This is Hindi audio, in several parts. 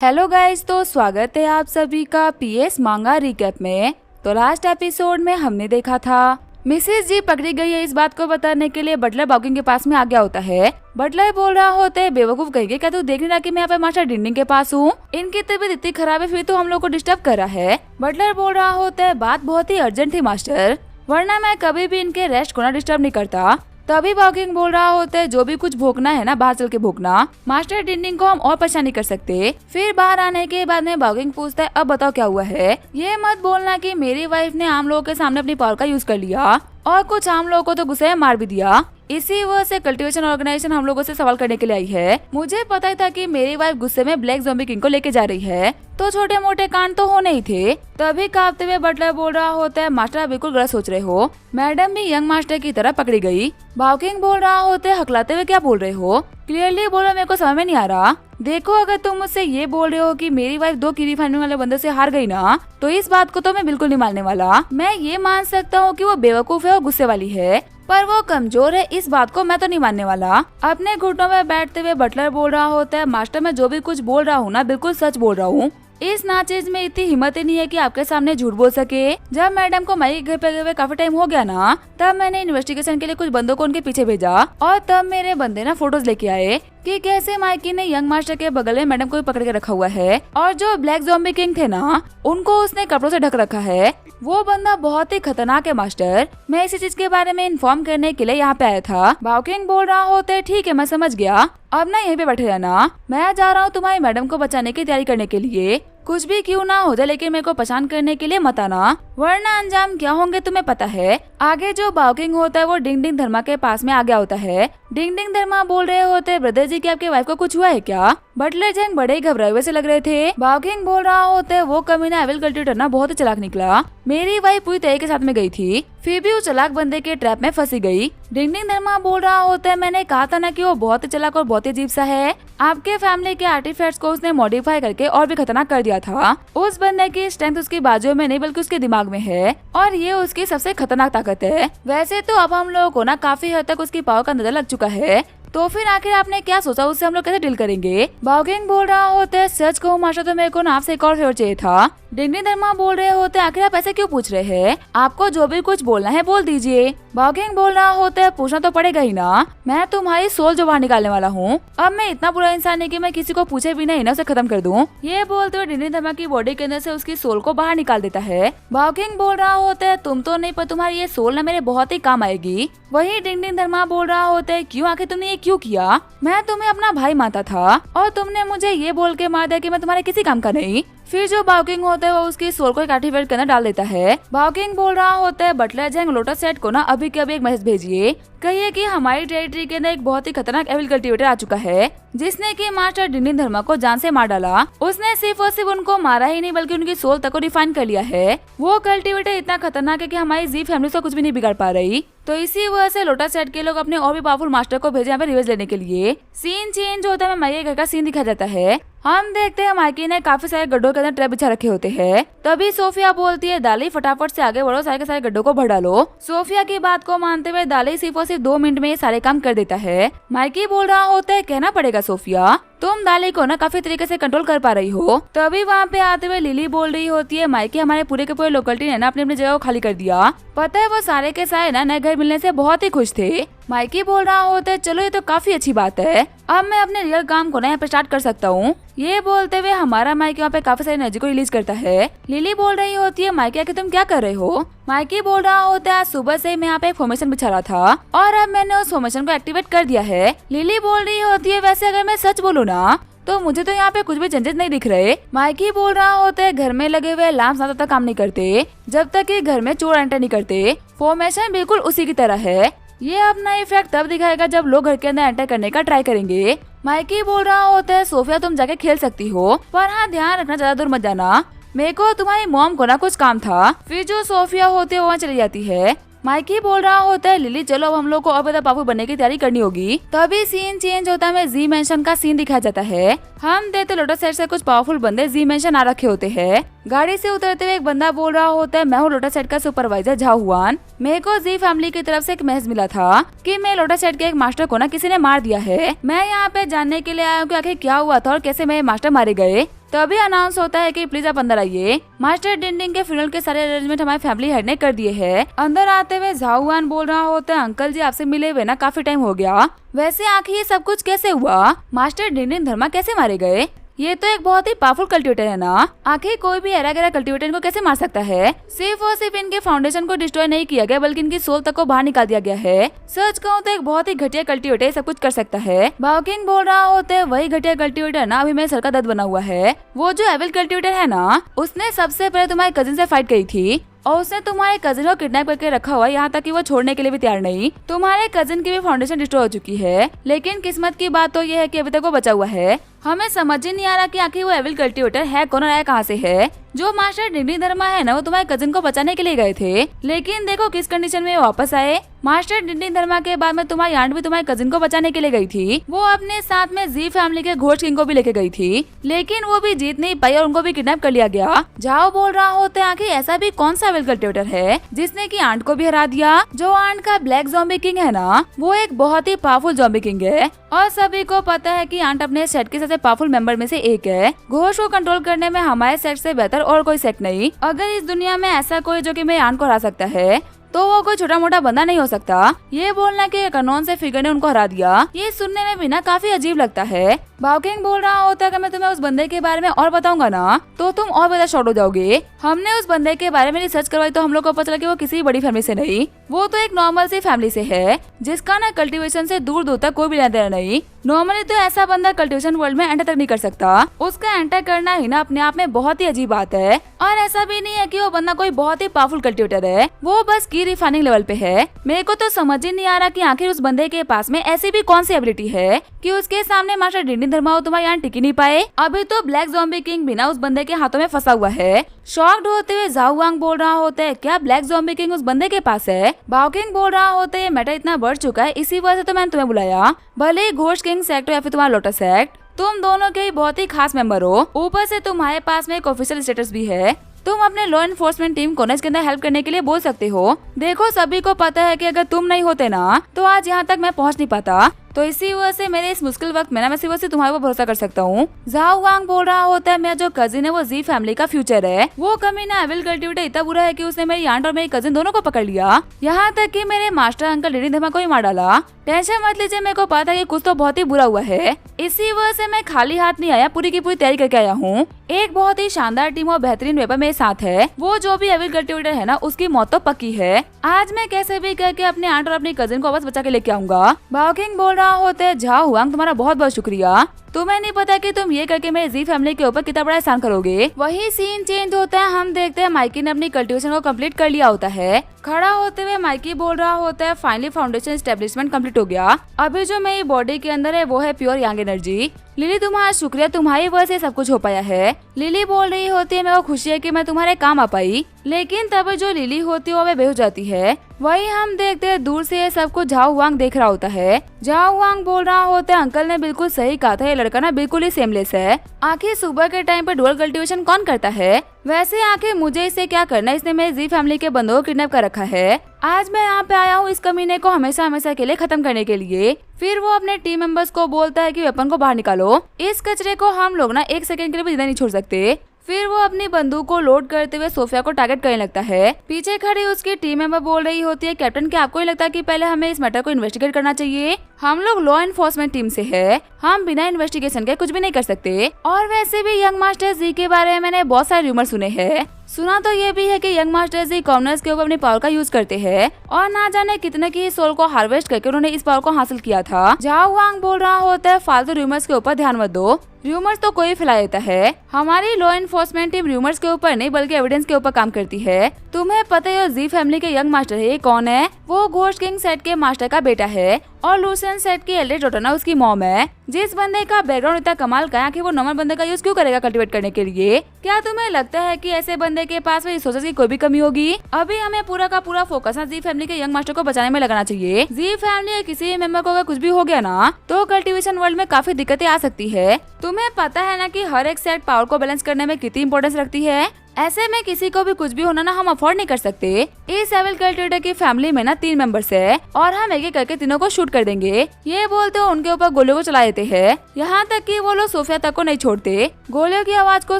हेलो गाइस, तो स्वागत है आप सभी का पीएस मांगा रिकैप में। तो लास्ट एपिसोड में हमने देखा था मिसेस जी पकड़ी गई है। इस बात को बताने के लिए बटलर बाउकिंग के पास में आ गया होता है। बटलर बोल रहा होता है, बेवकूफ कहेंगे क्या तू देख नहीं रहा कि मैं यहाँ पे मास्टर डिंडिंग के पास हूँ। इनकी तबीयत इतनी खराब है फिर तो हम लोग को डिस्टर्ब कर रहा है। बटलर बोल रहा होता है, बात बहुत ही अर्जेंट थी मास्टर, वरना मैं कभी भी इनके रेस्ट को ना डिस्टर्ब नहीं करता। तभी बाउकिंग बोल रहा होता है, जो भी कुछ भोंकना है ना बाहर चल के भोंकना, मास्टर डिंडिंग को हम और परेशान नहीं कर सकते। फिर बाहर आने के बाद में बाउकिंग पूछता है, अब बताओ क्या हुआ है। ये मत बोलना कि मेरी वाइफ ने आम लोगों के सामने अपनी पावर का यूज कर लिया और कुछ आम लोगों को तो गुस्से में मार भी दिया। इसी वजह से कल्टीवेशन ऑर्गेनाइजेशन हम लोगों से सवाल करने के लिए आई है। मुझे पता ही था कि मेरी वाइफ गुस्से में ब्लैक ज़ॉम्बी किंग को लेके जा रही है, तो छोटे मोटे कांड तो होने ही थे। तभी कांपते हुए बटलर बोल रहा होता है, मास्टर आप बिल्कुल गलत सोच रहे हो, मैडम भी यंग मास्टर की तरह पकड़ी गई। बाउकिंग बोल रहा होता है, हकलाते हुए क्या बोल रहे हो, क्लियरली बोलो, मेरे को समझ में नहीं आ रहा। देखो अगर तुम मुझसे ये बोल रहे हो कि मेरी वाइफ 2 किरी फाइनल वाले बंदे से हार गई ना, तो इस बात को तो मैं बिल्कुल नहीं मानने वाला। मैं ये मान सकता हूँ कि वो बेवकूफ है और गुस्से वाली है, पर वो कमजोर है, इस बात को मैं तो नहीं मानने वाला। अपने घुटनों में बैठते हुए बटलर बोल रहा होता है, मास्टर मैं जो भी कुछ बोल रहा हूँ ना बिल्कुल सच बोल रहा हूँ। इस नाचीज में इतनी हिम्मत ही नहीं है कि आपके सामने झूठ बोल सके। जब मैडम को माई घर पे गए हुए काफी टाइम हो गया ना, तब मैंने इन्वेस्टिगेशन के लिए कुछ बंदों को उनके पीछे भेजा और तब मेरे बंदे ना फोटोज लेके आए कि कैसे माइकी ने यंग मास्टर के बगल में मैडम को भी पकड़ के रखा हुआ है और जो ब्लैक ज़ॉम्बी किंग थे ना उनको उसने कपड़ों से ढक रखा है। वो बंदा बहुत ही खतरनाक है मास्टर, मैं इसी चीज के बारे में इन्फॉर्म करने के लिए यहाँ पे आया था। बाउकिंग बोल रहा होता है, ठीक है मैं समझ गया, अब ना यहीं पे बैठे रहना, मैं जा रहा हूँ तुम्हारी मैडम को बचाने की तैयारी करने के लिए। कुछ भी क्यों ना हो जाए लेकिन मेरे को परेशान करने के लिए मत आना, वरना अंजाम क्या होंगे तुम्हें पता है। आगे जो बाउकिंग होता है वो डिंग डिंग धर्मा के पास में आ गया होता है। डिंग डिंग धर्मा बोल रहे होते हैं, ब्रदर जी की आपके वाइफ को कुछ हुआ है क्या। बटलर जंग बड़े ही घबराए हुए से लग रहे थे। बाउकिंग बोल रहा होता है, वो कमीना एविल कल्टिवेटर ना बहुत ही चालाक निकला, मेरी वाइफ पूरी तरह के साथ में गई थी, फिर भी वो चालाक बंदे के ट्रैप में फंसी गई। डिंग डिंग धर्मा बोल रहा होता है, मैंने कहा था ना कि वो बहुत ही चालाक और बहुत ही अजीब सा है, आपके फैमिली के आर्टिफैक्ट्स को उसने मॉडिफाई करके और भी खतरनाक कर दिया था। उस बंदे की स्ट्रेंथ उसकी बाजुओं में नहीं बल्कि उसके दिमाग में है और ये उसकी सबसे खतरनाक ताकत है। वैसे तो अब हम लोगों को ना काफी हद तक उसकी पावर का अंदाजा लग चुका है, तो फिर आखिर आपने क्या सोचा, उससे हम लोग कैसे डील करेंगे। बाउकिंग बोल रहा होता है, सच कहूँ मास्टर तो मेरे को ना आपसे एक और फेवर चाहिए था। डिंगनी धर्मा बोल रहे होते हैं, आखिर आप ऐसे क्यों पूछ रहे हैं, आपको जो भी कुछ बोलना है बोल दीजिए। बाउकिंग बोल रहा होता है, पूछना तो पड़ेगा ही ना, मैं तुम्हारी सोल जो बाहर निकालने वाला हूँ। अब मैं इतना बुरा इंसान नहीं कि मैं किसी को पूछे बिना ही ना उसे खत्म कर दूं। ये बोलते हुए डिंगनी धर्मा की बॉडी के अंदर से उसकी सोल को बाहर निकाल देता है। बाउकिंग बोल रहा होता है, तुम तो नहीं पर तुम्हारी ये सोल ना मेरे बहुत ही काम आएगी। वही डिंगनी धर्मा बोल रहा होता है, क्यों आखिर तुमने ये क्यों किया, मैं तुम्हें अपना भाई मानता था और तुमने मुझे ये बोल के मार दिया कि मैं तुम्हारे किसी काम का नहीं। फिर जो बाउकिंग होता है वो उसकी सोल को एक आर्टिफैक्ट के अंदर डाल देता है। बाउकिंग बोल रहा होता है, बटलर जैंग लोटस सेट को ना अभी के अभी एक मैसेज भेजिए, कहिए कि हमारी टेरिटरी के अंदर एक बहुत ही खतरनाक एविल कल्टीवेटर आ चुका है जिसने कि मास्टर डिंडिंग धर्मा को जान से मार डाला। उसने सिर्फ और सिर्फ उनको मारा ही नहीं बल्कि उनकी सोल तक को डिफाइन कर लिया है। वो कल्टीवेटर इतना खतरनाक है कि हमारी जी फैमिली से कुछ भी नहीं बिगाड़ पा रही, तो इसी वजह से लोटस सेट के लोग अपने और भी पावरफुल मास्टर को भेजे यहाँ पे रिवेंज लेने के लिए। सीन चेंज होता है, माइकी घर का सीन दिखाया जाता है। हम देखते हैं माइकी ने काफी सारे गड्ढों के अंदर ट्रैप बिछा रखे होते हैं। तभी सोफिया बोलती है, दाली फटाफट से आगे बढ़ो, सारे के सारे गड्ढों को भर डालो। सोफिया की बात को मानते हुए दाली सिर्फ और सिर्फ 2 मिनट में ये सारे काम कर देता है। माइकी बोल रहा होता है, कहना पड़ेगा सोफिया, तुम दाली को ना काफी तरीके से कंट्रोल कर पा रही हो। तभी वहाँ पे आते हुए लिली बोल रही होती है, माइकी हमारे पूरे के पूरे लोकेलिटी ने ना अपनी अपनी जगह को खाली कर दिया, पता है वो सारे के सारे ना नए घर मिलने से बहुत ही खुश थे। माइकी बोल रहा होता है, चलो ये तो काफी अच्छी बात है, अब मैं अपने रियल काम को ना यहाँ पे स्टार्ट कर सकता हूँ। ये बोलते हुए हमारा माइकी वहाँ पे काफी सारी एनर्जी को रिलीज करता है। लिली बोल रही होती है, माइकी आखिर तुम क्या कर रहे हो। माइकी बोल रहा होता है, आज सुबह से मैं यहाँ पे एक फॉर्मेशन बिछा रहा था और अब मैंने उस फॉर्मेशन को एक्टिवेट कर दिया है। लिली बोल रही होती है, वैसे अगर मैं सच बोलूँ ना तो मुझे तो यहाँ पे कुछ भी चेंजेस नहीं दिख रहे। माइकी बोल रहा होता है, घर में लगे हुए लैंप्स ज्यादा तक काम नहीं करते जब तक कि घर में चोर एंटर नहीं करते। फॉर्मेशन बिल्कुल उसी की तरह है, ये अपना इफेक्ट तब दिखाएगा जब लोग घर के अंदर एंटर करने का ट्राई करेंगे। माइकी बोल रहा होता है, सोफिया तुम जाके खेल सकती हो, पर हाँ ध्यान रखना ज्यादा दूर मत जाना, मेरे को तुम्हारी मॉम को ना कुछ काम था। फिर जो सोफिया होती है वो वहाँ चली जाती है। माइकी बोल रहा होता है, लिली चलो अब हम लोग को और ज्यादा पावरफुल बनने की तैयारी करनी होगी। तभी सीन चेंज होता है, जी मेंशन का सीन दिखाया जाता है। हम देखते लोटस सेट से कुछ पावरफुल बंदे जी मेंशन आ रखे होते हैं। गाड़ी से उतरते हुए एक बंदा बोल रहा होता है, मैं हूँ लोटस सेट का सुपरवाइजर झाओ हुआन, मेरे को जी फैमिली की तरफ से एक मैसेज मिला था कि मैं लोटस सेट के एक मास्टर को ना किसी ने मार दिया है। मैं यहाँ पे जानने के लिए आया हूँ कि आखिर क्या हुआ था और कैसे मेरे मास्टर मारे गए। तभी अनाउंस होता है कि प्लीज आप अंदर आइए। मास्टर डिंडिंग के फ्यूनरल के सारे अरेंजमेंट हमारी फैमिली हेड ने कर दिए हैं। अंदर आते हुए झाओवान बोल रहा होता है, अंकल जी आपसे मिले हुए ना काफी टाइम हो गया, वैसे आखिर ये सब कुछ कैसे हुआ? मास्टर डिंडिंग धर्मा कैसे मारे गए? ये तो एक बहुत ही पावरफुल कल्टिवेटर है ना, आखिर कोई भी एरा गैरा कल्टिवेटर इनको कैसे मार सकता है? सिर्फ और सिर्फ इनके फाउंडेशन को डिस्ट्रॉय नहीं किया गया बल्कि इनकी सोल तक को बाहर निकाल दिया गया है। सच कहूँ तो एक बहुत ही घटिया कल्टिवेटर सब कुछ कर सकता है। बाउकिंग बोल रहा होता है, वही घटिया कल्टिवेटर ना अभी मेरे सर का दर्द बना हुआ है। वो जो एविल कल्टिवेटर है ना, उसने सबसे पहले तुम्हारे कजिन से फाइट करी थी और उसने तुम्हारे कजिन को किडनैप करके रखा हुआ, यहाँ तक कि वो छोड़ने के लिए भी तैयार नहीं। तुम्हारे कजिन की भी फाउंडेशन डिस्ट्रॉय हो चुकी है, लेकिन किस्मत की बात तो ये है कि अभी तक वो बचा हुआ है। हमें समझ ही नहीं आ रहा कि आखिर वो एविल कल्टिवेटर है कौन और आया कहाँ से है। जो मास्टर डिंडिंग धर्मा है ना, वो तुम्हारे कजिन को बचाने के लिए गए थे, लेकिन देखो किस कंडीशन में वापस आए। मास्टर डिंडिंग धर्मा के बाद में तुम्हारी आंट भी तुम्हारे कजिन को बचाने के लिए गई थी। वो अपने साथ में जी फैमिली के घोस्ट किंग को भी लेके गई थी, लेकिन वो भी जीत नहीं पाई और उनको भी किडनैप कर लिया गया। जाओ बोल रहा होता है, आखिर ऐसा भी कौन सा एविल कल्टिवेटर है जिसने की आंट को भी हरा दिया? जो आंट का ब्लैक ज़ॉम्बी किंग है ना, वो एक बहुत ही पावरफुल ज़ॉम्बी किंग है और सभी को पता है कि आंट अपने सेट के सबसे पावरफुल मेंबर में से एक है। घोष को कंट्रोल करने में हमारे सेट से बेहतर और कोई सेट नहीं। अगर इस दुनिया में ऐसा कोई जो कि मेरे आंट को हरा सकता है तो वो कोई छोटा मोटा बंदा नहीं हो सकता। ये बोलना कि कनौन से फिगर ने उनको हरा दिया, ये सुनने में भी ना काफी अजीब लगता है। बाउकिंग बोल रहा होता है कि मैं तुम्हें उस बंदे के बारे में और बताऊंगा ना तो तुम और ज्यादा शॉर्ट हो जाओगे। हमने उस बंदे के बारे में रिसर्च करवाई तो हम लोग को पता चला कि वो किसी बड़ी फैमिली से नहीं, वो तो एक नॉर्मल सी फैमिली से है जिसका ना कल्टीवेशन से दूर दूर तक कोई भी लेना देना नहीं। नॉर्मली तो ऐसा बंदा कल्टीवेशन वर्ल्ड में एंटर तक नहीं कर सकता, उसका एंटर करना ही ना अपने आप में बहुत ही अजीब बात है। और ऐसा भी नहीं है कि वो बंदा कोई बहुत ही पावरफुल कल्टिवेटर है, वो बस की रिफाइनिंग लेवल पे है। मेरे को तो समझ ही नहीं आ रहा कि आखिर उस बंदे के पास में ऐसी भी कौन सी एबिलिटी है कि उसके सामने मास्टर डिंडिंग धर्मा तुम्हारे यहाँ टिक ही नहीं पाए। अभी तो ब्लैक ज़ॉम्बी किंग बिना उस बंदे के हाथों में फंसा हुआ है। शॉक्ड होते हुए झाओवांग बोल रहा होता है, क्या ब्लैक ज़ॉम्बी किंग उस बंदे के पास है? बाउकिंग बोल रहा होता है, मैटर इतना बढ़ चुका है, इसी वजह से तो मैंने तुम्हें बुलाया। भले ही घोस्ट किंग सेक्ट या फिर तुम्हारा लोटस सेक्ट, तुम दोनों के ही बहुत ही खास मेंबर हो, ऊपर से तुम्हारे पास में एक ऑफिशियल स्टेटस भी है। तुम अपने लॉ एनफोर्समेंट टीम को इसके अंदर हेल्प करने के लिए बोल सकते हो। देखो सभी को पता है कि अगर तुम नहीं होते ना तो आज यहाँ तक मैं पहुँच नहीं पाता, तो इसी वजह से मेरे इस मुश्किल वक्त में ना मैं सिर्फ तुम्हारे ऊपर भरोसा कर सकता हूँ। झाओवांग बोल रहा होता है, मेरा जो कजिन है वो जी फैमिली का फ्यूचर है। वो कमीना एविल कल्टिवेटर इतना बुरा है कि उसने मेरी आंट और मेरी कजिन दोनों को पकड़ लिया, यहाँ तक कि मेरे मास्टर अंकल डिंडिंग धर्मा को ही मार डाला। टेंशन मत लीजिए, मेरे को पता है कि कुछ तो बहुत ही बुरा हुआ है, इसी वजह से मैं खाली हाथ नहीं आया, पूरी की पूरी तैयारी करके आया हूँ। एक बहुत ही शानदार टीम और बेहतरीन वेपन मेरे साथ है, वो जो भी एविल कल्टिवेटर है ना उसकी मौत तो पक्की है। आज मैं कैसे भी करके अपने आंट और अपनी कजिन को वापस बचा के लेके आऊंगा। बाउकिंग बोल रहा होता है, झाओवांग तुम्हारा बहुत बहुत शुक्रिया, तुम्हें नहीं पता कि तुम ये करके मेरे जी फैमिली के ऊपर कितना बड़ा एहसान करोगे। वही सीन चेंज होता है, हम देखते हैं माइकी ने अपनी कल्टीवेशन को कंप्लीट कर लिया होता है। खड़ा होते हुए माइकी बोल रहा होता है, फाइनली फाउंडेशन एस्टेब्लिशमेंट कंप्लीट हो गया, अभी जो मेरी बॉडी के अंदर है वो है प्योर यांग एनर्जी। लिली तुम्हारा शुक्रिया, तुम्हारी वजह से सब कुछ हो पाया है। लिली बोल रही होती है, मेरे को खुशी है कि मैं तुम्हारे काम आ पाई, लेकिन तब जो लिली होती है वो बेहोश जाती है। वही हम देखते हैं दूर से ये सब कुछ झाओवांग देख रहा होता है। झाओवांग बोल रहा होता है, अंकल ने बिल्कुल सही कहा था, ये लड़का ना बिल्कुल ही सेमलेस है। आखिर सुबह के टाइम पे डुअल कल्टीवेशन कौन करता है? वैसे आखिर मुझे इसे क्या करना है, इसने मेरी जी फैमिली के बंदों को किडनैप कर रखा है। आज मैं यहाँ पे आया हूँ इस कमीने को हमेशा हमेशा के लिए खत्म करने के लिए। फिर वो अपने टीम मेंबर्स को बोलता है कि वेपन को बाहर निकालो, इस कचरे को हम लोग ना एक सेकंड के लिए भी जिंदा नहीं छोड़ सकते। फिर वो अपनी बंदूक को लोड करते हुए सोफिया को टारगेट करने लगता है। पीछे खड़ी उसकी टीम मेंबर बोल रही होती है, कैप्टन क्या आपको ही लगता है कि पहले हमें इस मैटर को इन्वेस्टिगेट करना चाहिए? हम लोग लॉ एनफोर्समेंट टीम से है, हम बिना इन्वेस्टिगेशन के कुछ भी नहीं कर सकते। और वैसे भी यंग मास्टर जी के बारे में मैंने बहुत सारे रूमर सुने हैं। सुना तो ये भी है कि यंग मास्टर जी कॉमनर्स के ऊपर अपनी पावर का यूज करते हैं और ना जाने कितने की सोल को हार्वेस्ट करके उन्होंने इस पावर को हासिल किया था। झाओवांग बोल रहा होता है, फालतू रूमर्स के ऊपर ध्यान मत दो, रूमर्स तो कोई फैला देता है। हमारी लॉ एनफोर्समेंट टीम रूमर्स के ऊपर नहीं बल्कि एविडेंस के ऊपर काम करती है। तुम्हें पता है जी फैमिली के यंग मास्टर है, ये कौन है? वो घोस्ट किंग सेट के मास्टर का बेटा है और लूसेंट सेट की एल्डेस्ट डॉटर ना उसकी मॉम है। जिस बंदे का बैकग्राउंड इतना कमाल का है कि वो नॉर्मल बंदे का यूज क्यों करेगा कल्टीवेट करने के लिए? क्या तुम्हें लगता है कि ऐसे बंदे के पास रिसोर्सेज की कोई भी कमी होगी? अभी हमें पूरा का पूरा फोकस ना जी फैमिली के यंग मास्टर को बचाने में लगाना चाहिए। जी फैमिली के किसी मेंबर को अगर कुछ भी हो गया ना तो कल्टीवेशन वर्ल्ड में काफी दिक्कतें आ सकती है। तुम्हें पता है ना कि हर एक सेट पावर को बैलेंस करने में कितनी इंपॉर्टेंस रखती है। ऐसे में किसी को भी कुछ भी होना ना हम अफोर्ड नहीं कर सकते। इस एविल कल्टिवेटर की फैमिली में ना 3 मेंबर्स है और हम एक एक करके तीनों को शूट कर देंगे। ये बोलते हुए उनके ऊपर गोलियों को चला देते हैं, यहाँ तक कि वो लोग सोफिया तक को नहीं छोड़ते। गोलियों की आवाज को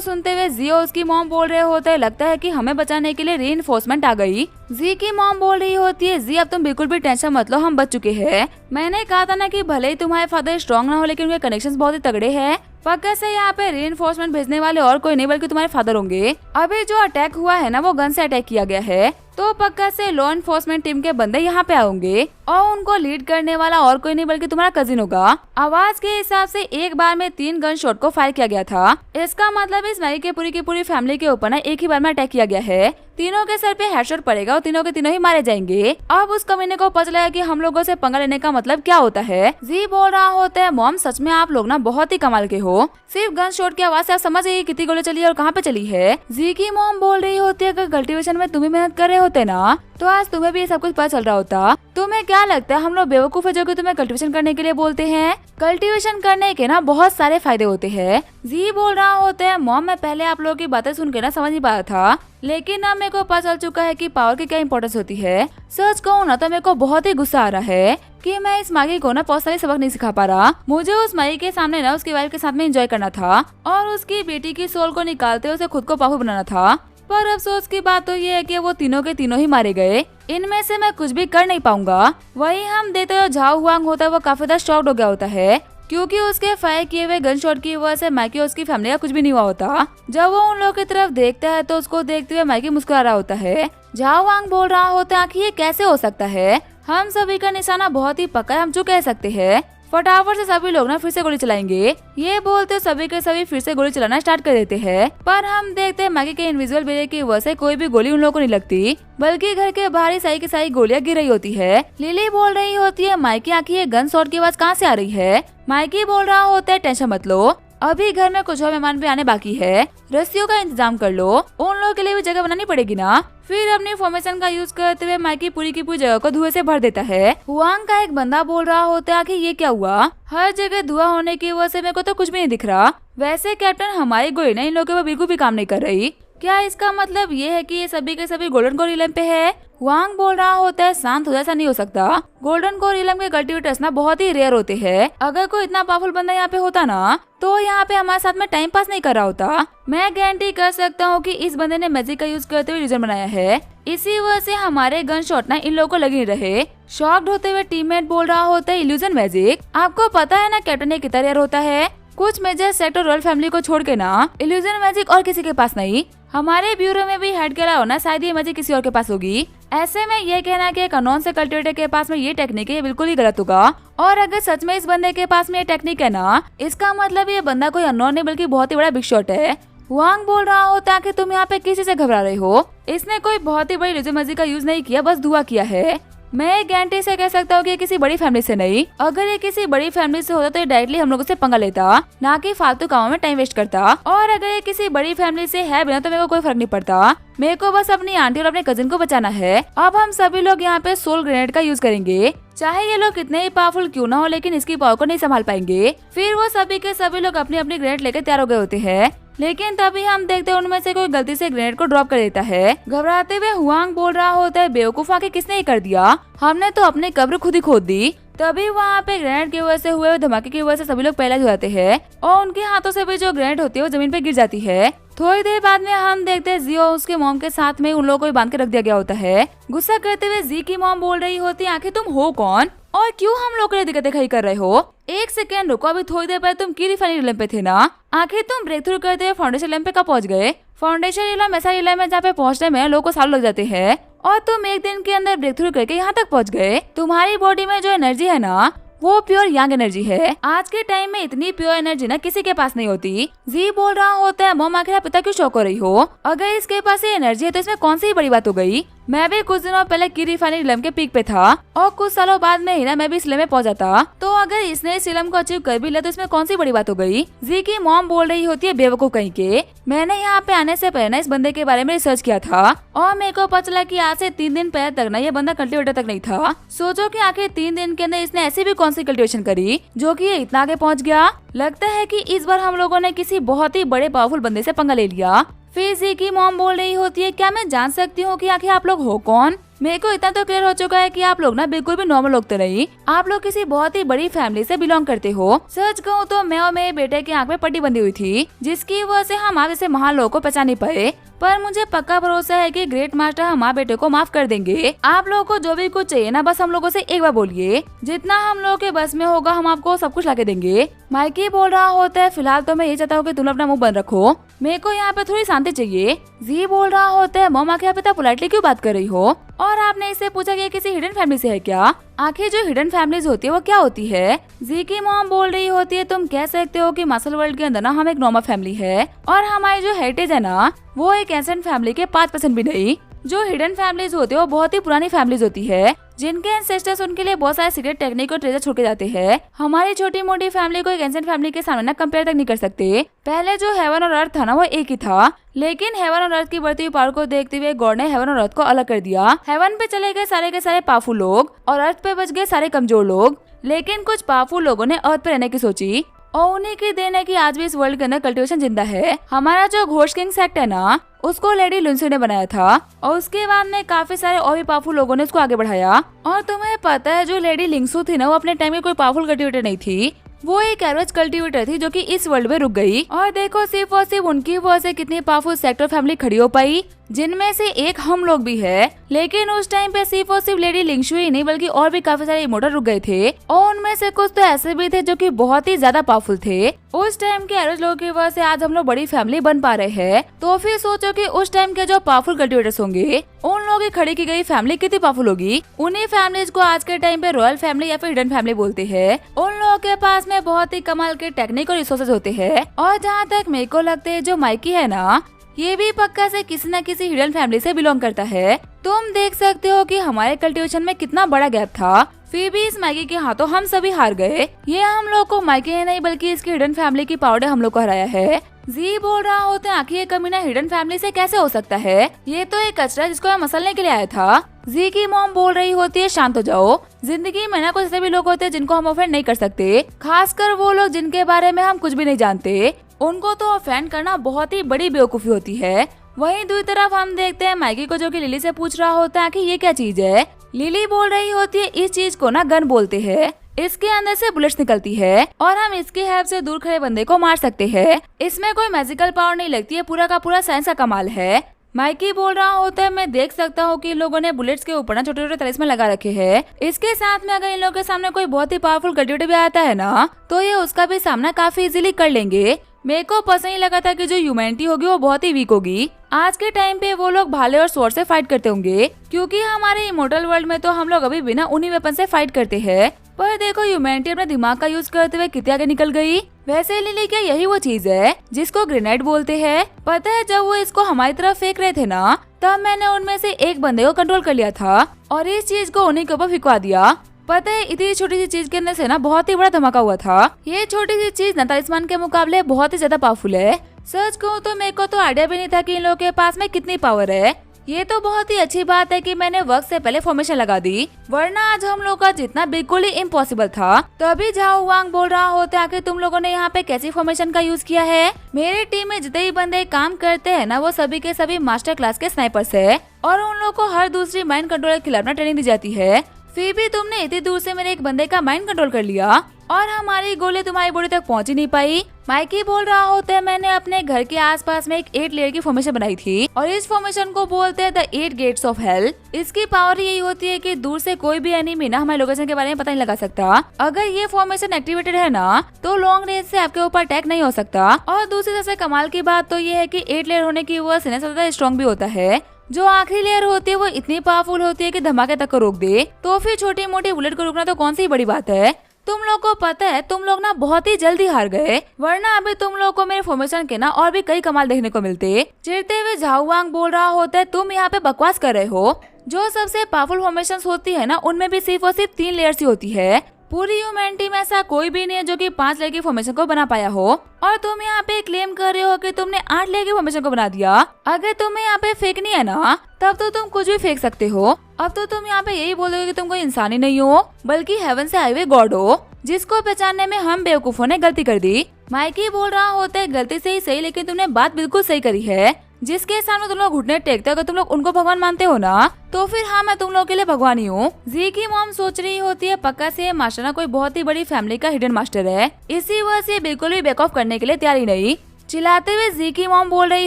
सुनते हुए जी और उसकी मॉम बोल रहे होते हैं, लगता है कि हमें बचाने के लिए रीइंफोर्समेंट आ गई। जी की मॉम बोल रही होती है, जी अब तुम बिल्कुल भी टेंशन मत लो, हम बच चुके हैं। मैंने कहा था ना कि भले ही तुम्हारे फादर स्ट्रॉन्ग ना हो लेकिन उनके कनेक्शंस बहुत ही तगड़े हैं। पक्का से यहाँ पे रीइंफोर्समेंट भेजने वाले और कोई नहीं बल्कि तुम्हारे फादर होंगे। अभी जो अटैक हुआ है ना वो गन से अटैक किया गया है, तो पक्का से लॉ एनफोर्समेंट टीम के बंदे यहाँ पे आएंगे और उनको लीड करने वाला और कोई नहीं बल्कि तुम्हारा कजिन होगा। आवाज के हिसाब से एक बार में 3 गन शॉट को फायर किया गया था। इसका मतलब इस मैगी की पूरी फैमिली के ऊपर ना एक ही बार में अटैक किया गया है। तीनों के सर पे हेडशॉट पड़ेगा और तीनों के तीनों ही मारे जाएंगे। अब उस कमीने को पता चलेगा कि हम लोगों से पंगा लेने का मतलब क्या होता है। जी बोल रहा होता है, मॉम सच में आप लोग ना बहुत ही कमाल के हो, सिर्फ गन शॉट की आवाज से आप समझ गई कितनी गोली चली है और कहाँ पे चली है। जी की मॉम बोल रही होती है, अगर कल्टीवेशन में तुम ही मेहनत कर रहे होते ना तो आज तुम्हें भी ये सब कुछ पता चल रहा होता। तुम्हें क्या लगता है हम लोग बेवकूफ है जो कि तुम्हें कल्टीवेशन करने के लिए बोलते हैं? कल्टीवेशन करने के ना बहुत सारे फायदे होते हैं। जी बोल रहा होता है, मॉम मैं पहले आप लोगों की बातें सुन के ना समझ नहीं पाया था, लेकिन अब मेरे को पता चल चुका है कि पावर की क्या इंपॉर्टेंस होती है। सच कहूँ ना तो मेरे को बहुत ही गुस्सा आ रहा है कि मैं इस मागी को ना पर्सनली सबक नहीं सिखा पा रहा। मुझे उस मागी के सामने ना उसकी वाइफ के साथ में एंजॉय करना था और उसकी बेटी की सोल को निकालते उसे खुद को पावरफुल बनाना था। पर अफसोस की बात तो ये है कि वो तीनों के तीनों ही मारे गए। इनमें से मैं कुछ भी कर नहीं पाऊंगा। वही हम देते हो झाओ हुआंग होता है, वो काफी ज्यादा शॉक्ड हो गया होता है क्योंकि उसके फायर किए हुए गन शॉट की वजह से माइकी और उसकी फैमिली का कुछ भी नहीं हुआ होता। जब वो उन लोगों की तरफ देखता है तो उसको देखते हुए माइकी मुस्कुरा रहा होता है। झाओ वांग बोल रहा होता है, आखिर ये कैसे हो सकता है? हम सभी का निशाना बहुत ही पक्का है, हम जो कह सकते हैं। फटाफट से सभी लोग ना फिर से गोली चलाएंगे। ये बोलते सभी के सभी फिर से गोली चलाना स्टार्ट कर देते हैं, पर हम देखते हैं मैगी के इनविजिबल बेरे की वजह से कोई भी गोली उन लोगों को नहीं लगती, बल्कि घर के बाहर ही सही की सही गोलियां गिर रही होती है। लिली बोल रही होती है, माइकी आखिर ये गन शॉट की आवाज कहाँ से आ रही है? माइकी बोल रहा होता है, टेंशन मत लो, अभी घर में कुछ और मेहमान भी आने बाकी है, रस्सियों का इंतजाम कर लो, उन लोगों के लिए भी जगह बनानी पड़ेगी ना। फिर अपनी फॉर्मेशन का यूज करते हुए माइकी पूरी की पूरी जगह को धुएं से भर देता है। हुआंग का एक बंदा बोल रहा होता है, आखिर ये क्या हुआ? हर जगह धुआं होने की वजह से मेरे को तो कुछ भी नहीं दिख रहा। वैसे कैप्टन हमारी गोली ना इन लोगों पर बिल्कुल भी काम नहीं कर रही। क्या इसका मतलब ये है कि ये सभी के सभी गोल्डन कोर रिलम पे है? हुआंग बोल रहा होता है, शांत हो, ऐसा नहीं हो सकता। गोल्डन कोर रिलम के कल्टीवेटर्स ना बहुत ही रेयर होते हैं। अगर कोई इतना पावरफुल बंदा यहाँ पे होता ना तो यहाँ पे हमारे साथ में टाइम पास नहीं कर रहा होता। मैं गारंटी कर सकता हूँ कि इस बंदे ने मैजिक का यूज करते हुए इल्यूजन बनाया है, इसी वजह से हमारे गन शॉट ना इन लोगों को लग नहीं रहे। शॉक्ड होते हुए टीममेट बोल रहा होता है, इल्यूजन मैजिक? आपको पता है ना कैप्टन ये कितना रेयर होता है? कुछ मेजर सेक्टर रॉयल फैमिली को छोड़ के ना इल्यूजन मैजिक और किसी के पास नहीं। हमारे ब्यूरो में भी हेड के अलावा ना शायद ये मैजिक किसी और के पास होगी। ऐसे में ये कहना कि एक अननोन से कल्टिवेटर के पास में ये टेक्निक है, ये बिल्कुल ही गलत होगा। और अगर सच में इस बंदे के पास में ये टेक्निक है ना, इसका मतलब ये बंदा कोई अननोन नहीं बल्कि बहुत ही बड़ा बिग शॉट है। हुआंग बोल रहा होता है कि तुम यहाँ पे किसी से घबरा रहे हो, इसने कोई बहुत ही बड़ी इल्यूजन मैजिक का यूज नहीं किया, बस धुआं किया है। मैं गारंटी से कह सकता हूँ कि ये किसी बड़ी फैमिली से नहीं। अगर ये किसी बड़ी फैमिली से होता तो ये डायरेक्टली हम लोगों से पंगा लेता, ना कि फालतू कामों में टाइम वेस्ट करता। और अगर ये किसी बड़ी फैमिली से है बिना तो मेरे को कोई फर्क नहीं पड़ता। मेरे को बस अपनी आंटी और अपने कजिन को बचाना है। अब हम सभी लोग यहाँ पे सोल ग्रेनेड का यूज करेंगे। चाहे ये लोग कितने ही पावरफुल क्यों ना हो, लेकिन इसकी पावर को नहीं संभाल पाएंगे। फिर वो सभी के सभी लोग अपनी अपनी ग्रेनेड लेकर तैयार हो गए होते हैं, लेकिन तभी हम देखते हैं उनमें से कोई गलती से ग्रेनेड को ड्रॉप कर देता है। घबराते हुए हुआंग बोल रहा होता है, बेवकूफ आके किसने ये कर दिया? हमने तो अपनी कब्र खुद ही खोद दी। तभी वहाँ पे ग्रेनेड की वजह से हुए धमाके की वजह से सभी लोग पहले हो जाते हैं और उनके हाथों से भी जो ग्रेनेड होती है वो जमीन पे गिर जाती है। थोड़ी देर बाद में हम देखते हैं जी और उसके मॉम के साथ में उन लोगों को भी बांध के रख दिया गया होता है। गुस्सा करते हुए जी की मॉम बोल रही होती है, आखिर तुम हो कौन और क्यों हम लोग के लिए दिक्कतें खड़ी कर रहे हो? एक सेकेंड रुको, अभी थोड़ी देर पहले तुम की रिफाइनरी लैंप पे थे ना, आखिर तुम ब्रेक थ्रू करते हुए फाउंडेशन लैंप पे कब पहुंच गए? फाउंडेशन रिलम ऐसा रिलम है जहाँ पे पहुंचने में लोगों को साल लग जाते हैं और तुम एक दिन के अंदर ब्रेक थ्रू करके यहाँ तक पहुँच गए। तुम्हारी बॉडी में जो एनर्जी है ना वो प्योर यंग एनर्जी है। आज के टाइम में इतनी प्योर एनर्जी ना किसी के पास नहीं होती। जी बोल रहा होता है, मॉम आखिर आप पिता क्यों शौक हो रही हो? अगर इसके पास ये एनर्जी है तो इसमें कौन सी बड़ी बात हो गई? मैं भी कुछ दिनों पहले की रिफाइनरी इलम के पीक पे था और कुछ सालों बाद में ही ना मैं भी इस इलम में पहुंचा था। तो अगर इसने इस इलम को अचीव कर भी लिया तो इसमें कौन सी बड़ी बात हो गई? जी की मॉम बोल रही होती है, बेवकूफ कहीं के। मैंने यहाँ पे आने से पहले ना इस बंदे के बारे में रिसर्च किया था और मेरे को पता चला कि आज से 3 दिन पहले तक ना ये बंदा कल्टिवेटर तक नहीं था। सोचो कि आखिर 3 दिन के अंदर इसने ऐसी भी कौन सी कल्टिवेशन करी जो कि ये इतना आगे पहुँच गया। लगता है कि इस बार हम लोगों ने किसी बहुत ही बड़े पावरफुल बंदे से पंगा ले लिया। फिर जी की मॉम बोल रही होती है, क्या मैं जान सकती हूँ कि आखिर आप लोग हो कौन? मेरे को इतना तो क्लियर हो चुका है कि आप लोग ना बिल्कुल भी नॉर्मल लोग तो नहीं, आप लोग किसी बहुत ही बड़ी फैमिली से बिलोंग करते हो। सच कहूँ तो मैं और मेरे बेटे की आंख में पट्टी बंधी हुई थी, जिसकी वजह से हम आप जैसे महान लोगों को पहचान नहीं पाए। पर मुझे पक्का भरोसा है कि ग्रेट मास्टर हमारे बेटे को माफ कर देंगे। आप लोगों को जो भी कुछ चाहिए ना, बस हम लोगों से एक बार बोलिए, जितना हम लोगों के बस में होगा हम आपको सब कुछ लाके देंगे। माइकी बोल रहा होता है, फिलहाल तो मैं ये चाहता हूँ कि तुम अपना मुंह बंद रखो, मेरे को यहाँ पे थोड़ी शांति चाहिए। जी बोल रहा होता है, मॉम आखिर आप इतना पोलाइटली क्यों बात कर रही हो? और आपने इससे पूछा कि किसी हिडन फैमिली से है क्या? आखिर जो हिडन फैमिलीज होती है वो क्या होती है? जी की मॉम बोल रही होती है, तुम कह सकते हो कि मसल वर्ल्ड के अंदर ना हम एक नॉर्मल फैमिली है, और हमारी जो हेरिटेज है ना वो एक एंसेंट फैमिली के 5% भी नहीं। जो हिडन फैमिलीज होती है वो बहुत ही पुरानी फैमिलीज होती है, जिनके एंसेस्टर्स उनके लिए बहुत सारे सीक्रेट टेक्निक और ट्रेजर छोड़ के जाते हैं। हमारी छोटी मोटी फैमिली को एक एंसेंट फैमिली के सामने ना कंपेयर तक नहीं कर सकते। पहले जो हेवन और अर्थ था ना वो एक ही था, लेकिन हेवन और अर्थ की बढ़ती हुई पावर को देखते हुए गॉड ने हेवन और अर्थ को अलग कर दिया। हेवन पे चले गए सारे के सारे पावरफुल लोग और अर्थ पे बच गए सारे कमजोर लोग। लेकिन कुछ पावरफुल लोगों ने अर्थ पे रहने की सोची, और उन्हीं की देन है कि आज भी इस वर्ल्ड के अंदर कल्टीवेशन जिंदा है। हमारा जो घोष किंग सेक्ट है ना उसको लेडी लुन्सू ने बनाया था, और उसके बाद में काफी सारे और भी पावरफुल लोगों ने उसको आगे बढ़ाया। और तुम्हें पता है जो लेडी लिंगसू थी ना वो अपने टाइम में कोई पावरफुल कल्टीवेटर नहीं थी, वो एक एवरेज कल्टीवेटर थी जो कि इस वर्ल्ड में रुक गई। और देखो सिर्फ और सिर्फ उनकी वजह से कितनी पावरफुल सेक्टर फैमिली खड़ी हो पाई, जिनमें से एक हम लोग भी है। लेकिन उस टाइम पे सिर्फ और सिर्फ लेडी लिंगशु ही नहीं बल्कि और भी काफी सारे इमोर्टल रुक गए थे, और उनमें से कुछ तो ऐसे भी थे जो कि बहुत ही ज्यादा पावरफुल थे। उस टाइम के एवरेज लोगों की वजह से आज हम लोग बड़ी फैमिली बन पा रहे हैं। तो फिर सोचो कि उस टाइम के जो पावरफुल कल्टीवेटर्स होंगे उन लोगों की खड़ी की गई फैमिली कितनी पावरफुल होगी। उन्हीं फैमिलीज को आज के टाइम पे रॉयल फैमिली या फिर हिडन फैमिली बोलते हैं। उन लोगों के पास में बहुत ही कमाल के टेक्निक और रिसोर्सेज होते हैं। और जहाँ तक मेरे को लगता है जो माइकी है ना ये भी पक्का से किसी न किसी हिडन फैमिली से बिलोंग करता है। तुम देख सकते हो कि हमारे कल्टीवेशन में कितना बड़ा गैप था, फिर भी इस माइकी के हाथों हम सभी हार गए। ये हम लोग को माइकी है नहीं बल्कि इसकी हिडन फैमिली की पावर ने हम लोग को हराया है। जी बोल रहा होता है, आखिर ये कमीना हिडन फैमिली से कैसे हो सकता है? ये तो एक कचरा जिसको मैं मसलने के लिए आया था। जी की मॉम बोल रही होती है, शांत हो जाओ। जिंदगी में ना कुछ ऐसे भी लोग होते हैं जिनको हम ऑफेंड नहीं कर सकते, खासकर वो लोग जिनके बारे में हम कुछ भी नहीं जानते। उनको तो ऑफेंड करना बहुत ही बड़ी बेवकूफी होती है। वहीं दूसरी तरफ हम देखते हैं माइकी को जो कि लिली से पूछ रहा होता है कि ये क्या चीज है। लिली बोल रही होती है, इस चीज को ना गन बोलते हैं, इसके अंदर से बुलेट्स निकलती है और हम इसकी हेल्प से दूर खड़े बंदे को मार सकते हैं। इसमें कोई मैजिकल पावर नहीं लगती है, पूरा का पूरा साइंस का कमाल है। माइकी बोल रहा होता है, मैं देख सकता हूँ कि इन लोगों ने बुलेट्स के ऊपर ना छोटे छोटे तलिस्मान लगा रखे हैं। इसके साथ में अगर इन लोगों के सामने कोई बहुत ही पावरफुल कल्टीवेटर भी आता है ना तो ये उसका भी सामना काफी इजीली कर लेंगे। मेरे को पसंद ही लगा था कि जो ह्यूमैनिटी होगी वो बहुत ही वीक होगी। आज के टाइम पे वो लोग भाले और स्वॉर्ड से फाइट करते होंगे, क्योंकि हमारे इमोर्टल वर्ल्ड में तो हम लोग अभी बिना उन्हीं वेपन से फाइट करते हैं। पर देखो ह्यूमैनिटी अपने दिमाग का यूज करते हुए कितने आगे निकल गई। वैसे लिली क्या यही वो चीज है जिसको ग्रेनेड बोलते हैं? पता है जब वो इसको हमारी तरफ फेंक रहे थे ना तब मैंने उनमें से एक बंदे को कंट्रोल कर लिया था और इस चीज को उन्हीं के ऊपर फिकवा दिया। पता है इतनी छोटी सी चीज के अंदर से ना बहुत ही बड़ा धमाका हुआ था। ये छोटी सी चीज तलिस्मान के मुकाबले बहुत ही ज्यादा पावरफुल है। सच कहूँ तो मेरे को तो आइडिया भी नहीं था कि इन लोगों के पास में कितनी पावर है। ये तो बहुत ही अच्छी बात है कि मैंने वक्त से पहले फॉर्मेशन लगा दी, वरना आज हम लोग का जितना बिल्कुल ही इम्पॉसिबल था। तभी झाओ वांग बोल रहा होता है कि तुम लोगों ने यहाँ पे कैसी फॉर्मेशन का यूज किया है? मेरी टीम में जितने भी बंदे काम करते हैं ना वो सभी के सभी मास्टर क्लास के स्नाइपर्स है और उन लोगों को हर दूसरी माइंड कंट्रोल के खिलाफ ट्रेनिंग दी जाती है। फिर भी तुमने इतनी दूर से मेरे एक बंदे का माइंड कंट्रोल कर लिया और हमारी गोली तुम्हारी बॉडी तक पहुंच ही नहीं पाई। माइकी बोल रहा होता है, मैंने अपने घर के आसपास में एक 8 लेयर की फॉर्मेशन बनाई थी और इस फॉर्मेशन को बोलते हैं द 8 गेट्स ऑफ हेल। इसकी पावर यही होती है कि दूर से कोई भी एनिमी ना हमारे लोकेशन के बारे में पता नहीं लगा सकता। अगर ये फॉर्मेशन एक्टिवेटेड है ना तो लॉन्ग रेंज से आपके ऊपर अटैक नहीं हो सकता। और दूसरी सबसे कमाल की बात तो ये है कि 8 लेयर होने की वजह से ज्यादा स्ट्रॉन्ग भी होता है। जो आखिरी लेयर होती है वो इतनी पावरफुल होती है कि धमाके तक को रोक दे। तो फिर छोटी मोटी बुलेट को रोकना तो कौन सी बड़ी बात है। तुम लोग को पता है तुम लोग ना बहुत ही जल्दी हार गए, वरना अभी तुम लोग को मेरे फॉर्मेशन के ना और भी कई कमाल देखने को मिलते। चिढ़ते हुए झाओ वांग बोल रहा होता है, तुम यहाँ पे बकवास कर रहे हो। जो सबसे पावरफुल फॉर्मेशन होती है ना उनमें भी सिर्फ और सिर्फ 3 लेयर्स ही होती है। पूरी ह्यूमैनिटी में ऐसा कोई भी नहीं है जो कि 5 लेयर की फॉर्मेशन को बना पाया हो और तुम यहाँ पे क्लेम कर रहे हो कि तुमने 8 लेयर की फॉर्मेशन को बना दिया। अगर तुम्हें यहाँ पे फेंकनी है ना तब तो तुम कुछ भी फेंक सकते हो। अब तो तुम यहाँ पे यही बोलोगे कि तुम कोई इंसान ही नहीं हो बल्कि हेवन से आए हुए गॉड हो, जिसको पहचानने में हम बेवकूफों ने गलती कर दी। माइकी बोल रहा होता है, गलती से ही सही लेकिन तुमने बात बिल्कुल सही करी है। जिसके सामने तुम लोग घुटने टेकते हो, अगर तुम लोग उनको भगवान मानते हो ना, तो फिर हाँ मैं तुम लोगों के लिए भगवान ही हूँ। जी की मॉम सोच रही होती है पक्का से ये मास्टर ना कोई बहुत ही बड़ी फैमिली का हिडन मास्टर है, इसी वजह से बिल्कुल भी बैक ऑफ करने के लिए तैयार ही नहीं। चिल्लाते हुए जी की मॉम बोल रही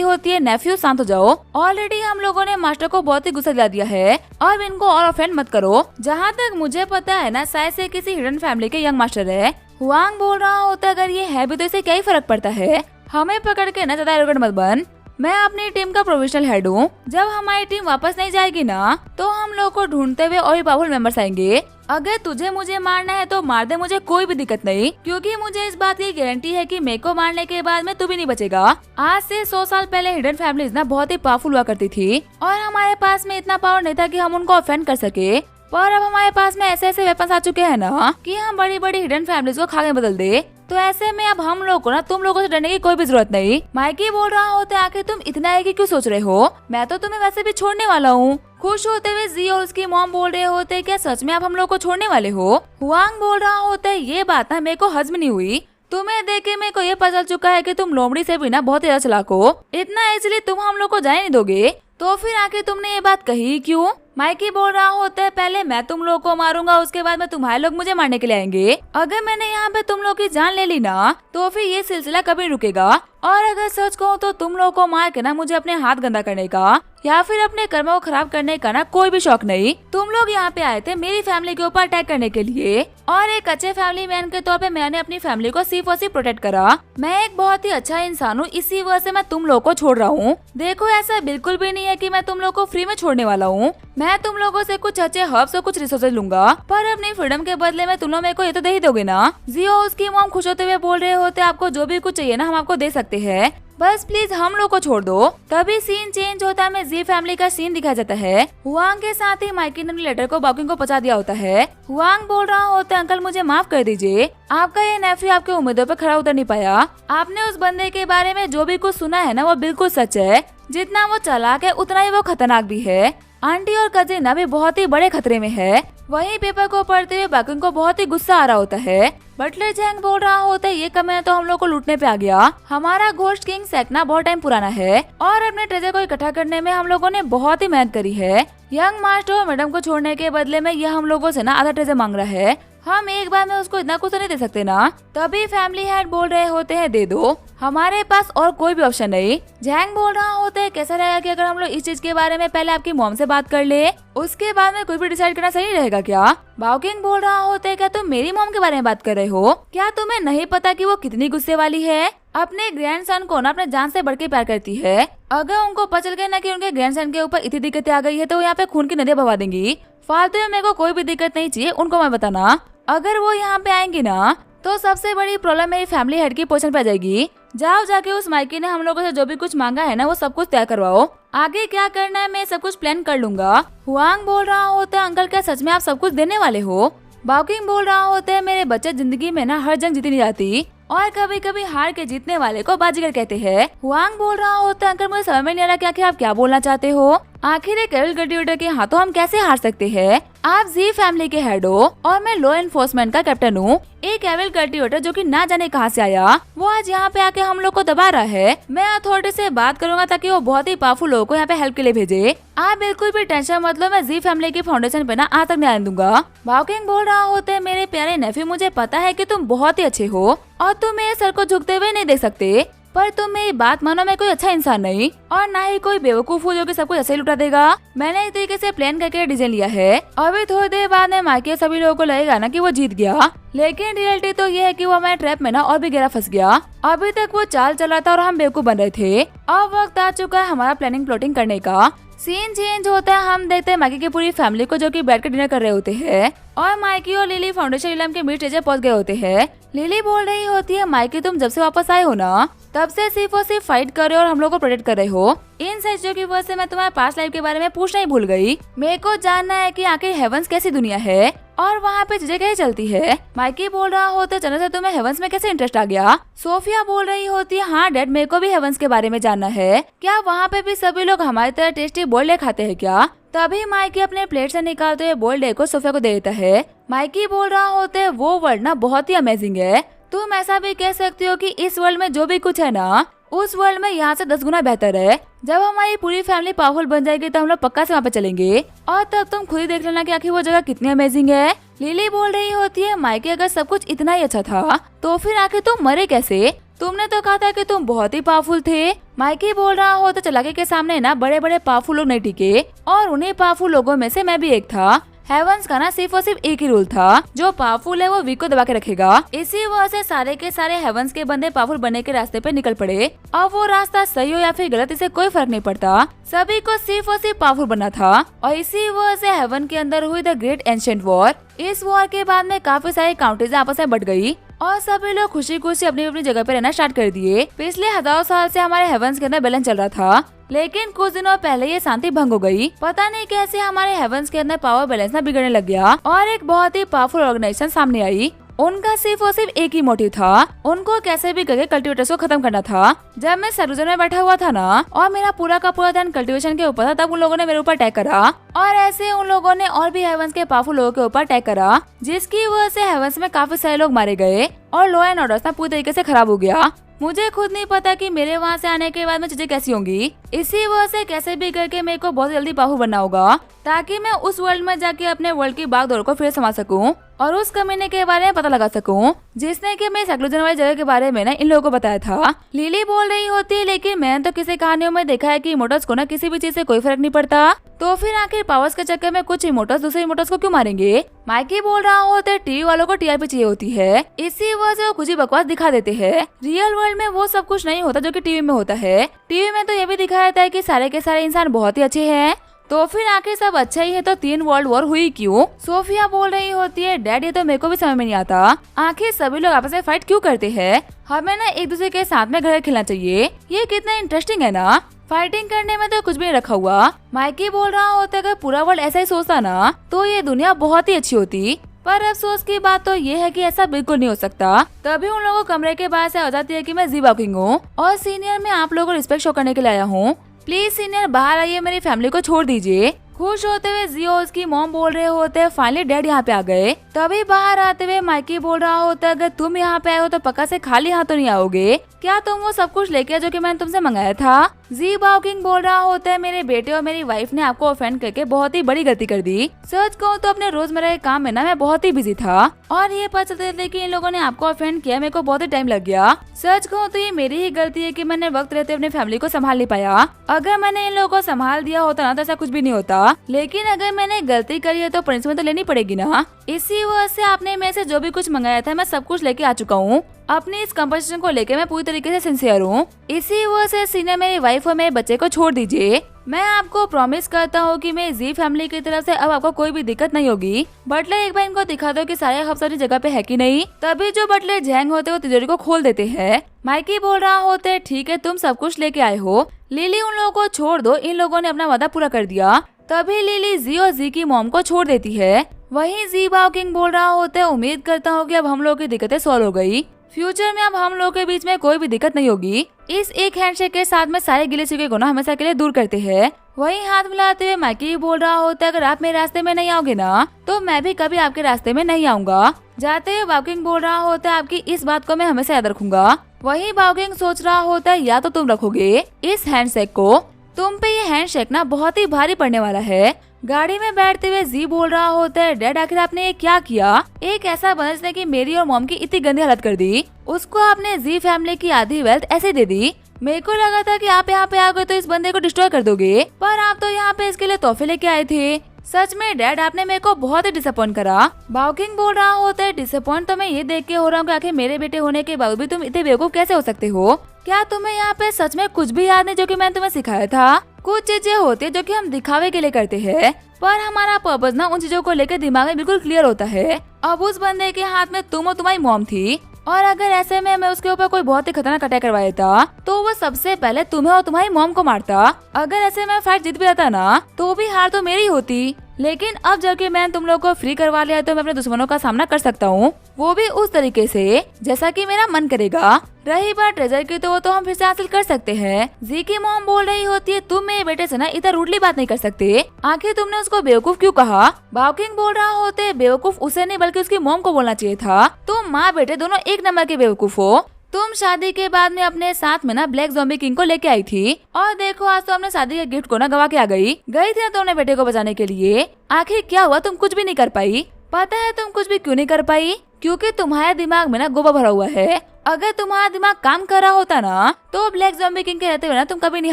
होती है नेफ्यू शांत हो जाओ, ऑलरेडी हम लोगों ने मास्टर को बहुत ही गुस्सा दिला दिया है, अब इनको और ऑफेंड मत करो। जहाँ तक मुझे पता है ना शायद से किसी हिडन फैमिली के यंग मास्टर है। हुआंग बोल रहा होता है अगर ये है भी तो इसे क्या ही फर्क पड़ता है, हमें पकड़ के ना ज्यादा एरोगेंट मत बन। मैं अपनी टीम का प्रोफेशनल हेड हूँ, जब हमारी टीम वापस नहीं जाएगी ना तो हम लोग को ढूंढते हुए और भी पावरफुल मेंबर्स आएंगे। अगर तुझे मुझे मारना है तो मार दे, मुझे कोई भी दिक्कत नहीं, क्योंकि मुझे इस बात की गारंटी है कि मेरे को मारने के बाद में तू भी नहीं बचेगा। आज से 100 साल पहले हिडन फैमिलीज ना बहुत ही पावरफुल हुआ करती थी और हमारे पास में इतना पावर नहीं था कि हम उनको ऑफेंड कर सके, पर अब हमारे पास में ऐसे ऐसे वेपन्स आ चुके हैं ना कि हम बड़ी बड़ी हिडन फैमिलीज को खा के बदल दे। तो ऐसे में अब हम लोग को ना तुम लोगों से डरने की कोई भी जरूरत नहीं। माइकी बोल रहा होता है आखिर तुम इतना है कि क्यों सोच रहे हो, मैं तो तुम्हें वैसे भी छोड़ने वाला हूँ। खुश होते हुए जी और उसकी मॉम बोल रहे होते क्या सच में आप हम लोग को छोड़ने वाले हो। हुआंग बोल रहा होता है ये बात ना मेरे को हजम नहीं हुई, तुम्हें देख के मेरे को ये पता चल चुका है कि तुम लोमड़ी से भी ना बहुत ज्यादा चालाक हो, इतना इजीली तुम हम लोग को जाने नहीं दोगे, तो फिर आखिर तुमने ये बात कही क्यों। माइकी बोल रहा होता है पहले मैं तुम लोग को मारूंगा, उसके बाद में तुम्हारे लोग मुझे मारने के लिए आएंगे। अगर मैंने यहाँ पे तुम लोग की जान ले ली ना तो फिर ये सिलसिला कभी रुकेगा, और अगर सच कहूँ तो तुम लोग को मार के ना मुझे अपने हाथ गंदा करने का या फिर अपने कर्मों को खराब करने का ना कोई भी शौक नहीं। तुम लोग यहाँ पे आए थे मेरी फैमिली के ऊपर अटैक करने के लिए, और एक अच्छे फैमिली मैन के तौर पे मैंने अपनी फैमिली को सिर्फ और सिर्फ प्रोटेक्ट करा। मैं एक बहुत ही अच्छा इंसान हूँ, इसी वजह से मैं तुम लोग को छोड़ रहा हूँ। देखो ऐसा बिल्कुल भी नहीं है कि मैं तुम लोग को फ्री में छोड़ने वाला हूँ, मैं तुम लोगों से कुछ अच्छे हर्ब्स और कुछ रिसोर्सेज लूंगा, पर अपनी फ्रीडम के बदले में तुम लोग मेरे को ये तो दे ही दोगे ना। जियो उसकी मॉम खुश होते हुए बोल रहे होते आपको जो भी कुछ चाहिए ना हम आपको दे सकते हैं, बस प्लीज हम लोग को छोड़ दो। तभी सीन चेंज होता है, में जी फैमिली का सीन दिखाया जाता है। हुआंग के साथ ही माइकी ने लेटर को बाकिंग को पहुंचा दिया होता है। हुआंग बोल रहा होता है अंकल मुझे माफ कर दीजिए, आपका ये नेफ्यू आपके उम्मीदों पर खड़ा उतर नहीं पाया। आपने उस बंदे के बारे में जो भी कुछ सुना है ना वो बिल्कुल सच है, जितना वो चालाक है उतना ही वो खतरनाक भी है। आंटी और कजिन अभी बहुत ही बड़े खतरे में है। वहीं पेपर को पढ़ते हुए बाकिंग को बहुत ही गुस्सा आ रहा होता है। बटलर जैंग बोल रहा होता है ये कमियां तो हम लोग को लूटने पे आ गया, हमारा घोस्ट किंग सेकना बहुत टाइम पुराना है और अपने ट्रेजर को इकट्ठा करने में हम लोगों ने बहुत ही मेहनत करी है। यंग मास्टर और मैडम को छोड़ने के बदले में यह हम लोगों से ना आधा ट्रेजर मांग रहा है, हम एक बार में उसको इतना कुछ नहीं दे सकते ना। तभी फैमिली हेड बोल रहे होते हैं दे दो, हमारे पास और कोई भी ऑप्शन नहीं। जैंग बोल रहा होता है कैसा रहेगा कि अगर हम लोग इस चीज के बारे में पहले आपकी मॉम से बात कर ले, उसके बाद में कोई भी डिसाइड करना सही रहेगा क्या। बाओकिंग बोल रहा होता है क्या तुम मेरी मॉम के बारे में बात कर रहे हो, क्या तुम्हें नहीं पता कि वो कितनी गुस्से वाली है, अपने ग्रैंडसन को ना अपने जान से बढ़ के प्यार करती है। अगर उनको पता चल गया ना कि उनके ग्रैंडसन के ऊपर इतनी दिक्कतें आ गई है तो वो यहाँ पे खून की नदियां बहा देंगी। फालतू में मेरे को कोई भी दिक्कत नहीं चाहिए, उनको मैं बताना। अगर वो यहाँ पे आएंगी ना तो सबसे बड़ी प्रॉब्लम मेरी फैमिली हेड की पोजीशन पे आ जाएगी। जाओ जाके उस माइकी ने हम लोगों से जो भी कुछ मांगा है ना वो सब कुछ तय करवाओ, आगे क्या करना है मैं सब कुछ प्लान कर लूंगा। हुआंग बोल रहा होता है अंकल क्या सच में आप सब कुछ देने वाले हो। बाओकिंग बोल रहा होता है मेरे बच्चे जिंदगी में ना हर जंग जीती नहीं जाती और कभी कभी हार के जीतने वाले को बाजीगर कहते हैं। हुआंग बोल रहा होता है अंकल मुझे समझ में नहीं आ रहा क्या कि आप क्या बोलना चाहते हो, आखिर एक एविल ग्लैडिएटर के हाथों हम कैसे हार सकते हैं। आप जी फैमिली के हेड हो और मैं लॉ एनफोर्समेंट का कैप्टन हूँ। एक एविल ग्लैडिएटर जो कि ना जाने कहां से आया वो आज यहाँ पे आके हम लोग को दबा रहा है। मैं अथॉरिटी से बात करूंगा ताकि वो बहुत ही पावरफुल लोगों को यहाँ पे हेल्प के लिए भेजे। आप बिल्कुल भी टेंशन मत लो, मैं जी फैमिली की फाउंडेशन पे ना आज तक नहीं आने दूंगा। बाओकिंग बोल रहा होता है मेरे प्यारे नेफ्यू मुझे पता है कि तुम बहुत ही अच्छे हो और तुम मेरे सर को झुकते हुए नहीं देख सकते, पर तुम मेरी बात मानो मैं कोई अच्छा इंसान नहीं और ना ही कोई बेवकूफ हूँ जो कि सब कुछ ऐसे ही लुटा देगा। मैंने एक तरीके से प्लान करके डिसीजन लिया है। अभी थोड़ी देर बाद में माइकी सभी लोगों को लगेगा ना कि वो जीत गया, लेकिन रियलिटी तो ये है कि वो हमारे ट्रैप में ना और भी गहरा फंस गया। अभी तक वो चाल चला था और हम बेवकूफ बन रहे थे। अब वक्त आ चुका है हमारा प्लानिंग प्लॉटिंग करने का। सीन चेंज होता है, हम देखते हैं माइकी की पूरी फैमिली को जो कि बैठ कर डिनर कर रहे होते हैं और माइकी और लिली फाउंडेशन इलम के मीट स्टेज पहुंच गए होते हैं। लिली बोल रही होती है माइकी तुम जब से वापस आए हो ना तब से सिर्फ और सिर्फ फाइट कर रहे हो और हम लोग को प्रोटेक्ट कर रहे हो। इन सच्चों की वजह से मैं तुम्हारे पास्ट लाइफ के बारे में पूछना ही भूल गई। मेरे को जानना है कि आखिर हेवंस कैसी दुनिया है और वहाँ पे चीजें कैसे चलती है। माइकी बोल रहा होता है चलो से तुम्हें हेवंस में कैसे इंटरेस्ट आ गया। सोफिया बोल रही होती है हाँ डैड मेरे को भी हेवंस के बारे में जानना है, क्या वहाँ पे भी सभी लोग हमारी तरह टेस्टी बोल्ड एग खाते हैं क्या। तभी माइकी अपने प्लेट से निकालते हुए बोल्ड एग को सोफिया को दे देता है। माइकी बोल रहा होता है वो वर्ल्ड ना बहुत ही अमेजिंग है, तुम ऐसा भी कह सकती हो कि इस वर्ल्ड में जो भी कुछ है ना उस वर्ल्ड में यहाँ से 10 गुना बेहतर है। जब हमारी पूरी फैमिली पावरफुल बन जाएगी तो हम लोग पक्का से वहाँ पे चलेंगे, और तब तुम खुद ही देख लेना कि आखिर वो जगह कितनी अमेजिंग है। लिली बोल रही होती है, माइकी अगर सब कुछ इतना ही अच्छा था तो फिर आखिर तुम मरे कैसे? तुमने तो कहा था कि तुम बहुत ही पावरफुल थे। माइकी बोल रहा हो तो चालाकी के सामने ना बड़े बड़े पावरफुल लोग नहीं टिके, और उन्हीं पावरफुल लोगों में से मैं भी एक था। हेवंस का ना सिर्फ और सिर्फ एक ही रूल था, जो पावरफुल है वो वीक को दबा के रखेगा। इसी वजह से सारे के सारे हेवंस के बंदे पावरफुल बनने के रास्ते पे निकल पड़े। अब वो रास्ता सही हो या फिर गलत, इसे कोई फर्क नहीं पड़ता, सभी को सिर्फ और सिर्फ पावरफुल बनना था। और इसी वजह से हेवन के अंदर हुई द ग्रेट एंशिएंट वॉर। इस वॉर के बाद में काफी सारी काउंट्रीज आपस में बढ़ गई, और सभी लोग खुशी खुशी अपनी अपनी जगह पे रहना स्टार्ट कर दिए। पिछले 1000 साल से हमारे हेवंस के अंदर बैलेंस चल रहा था, लेकिन कुछ दिनों पहले ये शांति भंग हो गई। पता नहीं कैसे हमारे हेवंस के अंदर पावर बैलेंस ना बिगड़ने लग गया, और एक बहुत ही पावरफुल ऑर्गेनाइजेशन सामने आई। उनका सिर्फ और सिर्फ एक ही मोटिव था, उनको कैसे भी करके कल्टिवेटर्स को खत्म करना था। जब मैं सर्विजन में बैठा हुआ था ना, और मेरा पूरा का पूरा ध्यान कल्टिवेशन के ऊपर था, तब उन लोगों ने मेरे ऊपर अटैक करा, और ऐसे उन लोगों ने और भी हेवंस के पावरफुल लोगों के ऊपर अटैक करा, जिसकी वजह से हेवंस में काफी सारे लोग मारे गए, और लॉ एंड ऑर्डर पूरी तरीके से खराब हो गया। मुझे खुद नहीं पता कि मेरे वहाँ से आने के बाद में चीजें कैसी होंगी। इसी वजह से कैसे भी करके मेरे को बहुत जल्दी पावरफुल बनना होगा, ताकि मैं उस वर्ल्ड में जाके अपने वर्ल्ड की बागडोर को फिर संभाल सकूं, और उस कमीने के बारे में पता लगा सकूं, जिसने कि मैं सेक्लूजन वाली जगह के बारे में ना इन लोगों को बताया था। लिली बोल रही होती है, लेकिन मैंने तो किसी कहानियों में देखा है कि इमोटल्स को ना किसी भी चीज से कोई फर्क नहीं पड़ता, तो फिर आखिर पावर्स के चक्कर में कुछ इमोटल्स दूसरे इमोटल्स को क्यों मारेंगे? माइकी बोल रहा होता है, टीवी वालों को टीआरपी चाहिए होती है, इसी वजह से वो कुछ ही बकवास दिखा देते हैं। रियल वर्ल्ड में वो सब कुछ नहीं होता जो कि टीवी में होता है। टीवी में तो ये भी दिखाया जाता है कि सारे के सारे इंसान बहुत ही अच्छे हैं, तो फिर आखिर सब अच्छा ही है तो 3 वर्ल्ड वॉर हुई क्यों? सोफिया बोल रही होती है, डैड ये तो मेरे को भी समझ में नहीं आता, आखिर सभी लोग आपस में फाइट क्यों करते हैं? हमें ना एक दूसरे के साथ में घर खेलना चाहिए, ये कितना इंटरेस्टिंग है ना। फाइटिंग करने में तो कुछ भी नहीं रखा हुआ। माइकी बोल रहा होता है, अगर पूरा वर्ल्ड ऐसा ही सोचता ना तो ये दुनिया बहुत ही अच्छी होती, पर अफसोस की बात तो ये है कि ऐसा बिल्कुल नहीं हो सकता। तभी उन लोगों को कमरे के बाहर से आ जाती है कि मैं जी वॉकिंग हूँ, और सीनियर मैं आप लोगों को रिस्पेक्ट शो करने के लिए आया हूँ, प्लीज सीनियर बाहर आइए, मेरी फैमिली को छोड़ दीजिए। खुश होते हुए जी और उसकी मॉम बोल रहे होते हैं, फाइनली डैड यहाँ पे आ गए। तभी बाहर आते हुए माइकी बोल रहा होता है, अगर तुम यहाँ पे आए हो तो पक्का से खाली हाथ तो नहीं आओगे, क्या तुम वो सब कुछ लेके जो कि मैंने तुमसे मंगाया था? जी बाउकिंग बोल रहा होता है, मेरे बेटे और मेरी वाइफ ने आपको ऑफेंड करके बहुत ही बड़ी गलती कर दी। सच कहूँ तो अपने रोजमर्रा के काम में ना मैं बहुत ही बिजी था, और ये पता चलते कि इन लोगों ने आपको ऑफेंड किया, मेरे को बहुत ही टाइम लग गया। सच कहूँ तो ये मेरी ही गलती है कि मैंने वक्त रहते अपने फैमिली को संभाल नहीं पाया। अगर मैंने इन लोगों को संभाल दिया होता ना तो ऐसा कुछ भी नहीं होता, लेकिन अगर मैंने गलती करी है तो पनिशमेंट तो लेनी पड़ेगी ना। इसी वजह से आपने मेरे से जो भी कुछ मंगाया था मैं सब कुछ लेके आ चुका हूँ। अपनी इस कंपटीशन को लेके मैं पूरी तरीके से सिंसियर हूँ। इसी वजह से सीनियर मेरी वाइफ और मेरे बच्चे को छोड़ दीजिए। मैं आपको प्रॉमिस करता हूँ कि मेरी जी फैमिली की तरफ से अब आपको कोई भी दिक्कत नहीं होगी। बटलर एक बार इनको दिखा दो कि सारे हफ्ते अपनी जगह पे है कि नहीं। तभी जो बटलर जैंग होते वो तिजोरी को खोल देते हैं। माइकी बोल रहा होता है, ठीक है तुम सब कुछ लेके आए हो, लिली उन लोगों को छोड़ दो, इन लोगों ने अपना वादा पूरा कर दिया। तभी लिली जी और जी की मॉम को छोड़ देती है। वहीं जी बाउकिंग बोल रहा होता है, उम्मीद करता हूँ कि अब हम लोगों की दिक्कतें सॉल्व हो गई, फ्यूचर में अब हम लोगों के बीच में कोई भी दिक्कत नहीं होगी। इस एक हैंडशेक के साथ में सारे गिले शिकवे गुनाह हमेशा के लिए दूर करते हैं। वहीं हाथ मिलाते हुए माइकी बोल रहा होता है, अगर आप मेरे रास्ते में नहीं आओगे ना तो मैं भी कभी आपके रास्ते में नहीं आऊंगा। जाते हुए बाउकिंग बोल रहा होता है, आपकी इस बात को मैं हमेशा याद रखूंगा। वहीं बाउकिंग सोच रहा होता है, या तो तुम रखोगे इस हैंडशेक को, तुम पे ये हैंडशेक ना बहुत ही भारी पड़ने वाला है। गाड़ी में बैठते हुए जी बोल रहा होता है, डैड आखिर आपने ये क्या किया? एक ऐसा बंदा जिसने कि मेरी और मॉम की इतनी गंदी हालत कर दी, उसको आपने जी फैमिली की आधी वेल्थ ऐसे दे दी। मेरे को लगा था कि आप यहाँ पे आ गए तो इस बंदे को डिस्ट्रॉय कर दोगे, पर आप तो यहाँ पे इसके लिए तोहफे लेके आए थे। सच में डैड आपने मेरे को बहुत ही डिसअपॉइंट करा। बाउकिंग बोल रहा होता है, डिसअपॉइंट तो मैं ये देख के हो रहा हूँ कि आखिर मेरे बेटे होने के बावजूद भी तुम इतने बेवकूफ कैसे हो सकते हो? क्या तुम्हें यहाँ पे सच में कुछ भी याद नहीं जो कि मैंने तुम्हें सिखाया था? कुछ चीजें होती है जो कि हम दिखावे के लिए करते हैं, पर हमारा पर्पस ना उन चीजों को लेकर दिमाग में बिल्कुल क्लियर होता है। अब उस बंदे के हाथ में तुम और तुम्हारी मॉम थी, और अगर ऐसे में मैं उसके ऊपर कोई बहुत ही खतरनाक अटैक करवा देता तो वो सबसे पहले तुम्हें और तुम्हारी मॉम को मारता। अगर ऐसे में फाइट जीत भी जाता ना तो भी हार तो मेरी होती। लेकिन अब जबकि मैंने तुम लोगों को फ्री करवा लिया तो मैं अपने दुश्मनों का सामना कर सकता हूँ, वो भी उस तरीके से जैसा कि मेरा मन करेगा। रही बात ट्रेजर की तो वो तो हम फिर से हासिल कर सकते हैं। जी की मॉम बोल रही होती है, तुम मेरे बेटे से ना इतना रूडली बात नहीं कर सकते, आखिर तुमने उसको बेवकूफ क्यों कहा? बाउकिंग बोल रहा होते, बेवकूफ उसे नहीं बल्कि उसकी मॉम को बोलना चाहिए था। तुम माँ बेटे दोनों एक नंबर के बेवकूफ हो। तुम शादी के बाद में अपने साथ में ना ब्लैक ज़ॉम्बी किंग को लेके आई थी, और देखो आज तो अपने शादी के गिफ्ट को ना गवा के आ गई थी ना तुम अपने बेटे को बचाने के लिए। आखिर क्या हुआ, तुम कुछ भी नहीं कर पाई? पता है तुम कुछ भी क्यों नहीं कर पाई? क्योंकि तुम्हारे दिमाग में ना गोबर भरा हुआ है। अगर तुम्हारा दिमाग काम कर रहा होता ना तो ब्लैक ज़ॉम्बी किंग के रहते हुए ना तुम कभी नहीं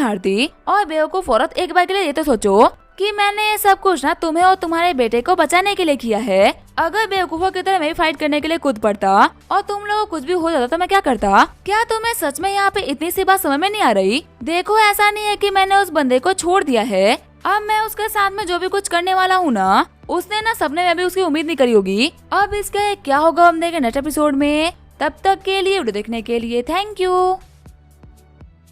हारती। और बेवकूफ औरत, एक बार के लिए ये तो सोचो कि मैंने ये सब कुछ ना तुम्हें और तुम्हारे बेटे को बचाने के लिए किया है। अगर बेवकूफों की तरह मैं भी फाइट करने के लिए कूद पड़ता और तुम लोगों को कुछ भी हो जाता तो मैं क्या करता? क्या तुम्हें सच में यहाँ पे इतनी सी बात समझ में नहीं आ रही? देखो ऐसा नहीं है कि मैंने उस बंदे को छोड़ दिया है। अब मैं उसके साथ में जो भी कुछ करने वाला हूँ ना, उसने ना सपने में भी उसकी उम्मीद नहीं करी होगी। अब इसका क्या होगा हम देखेंगे नेक्स्ट एपिसोड में। तब तक के लिए वीडियो देखने के लिए थैंक यू।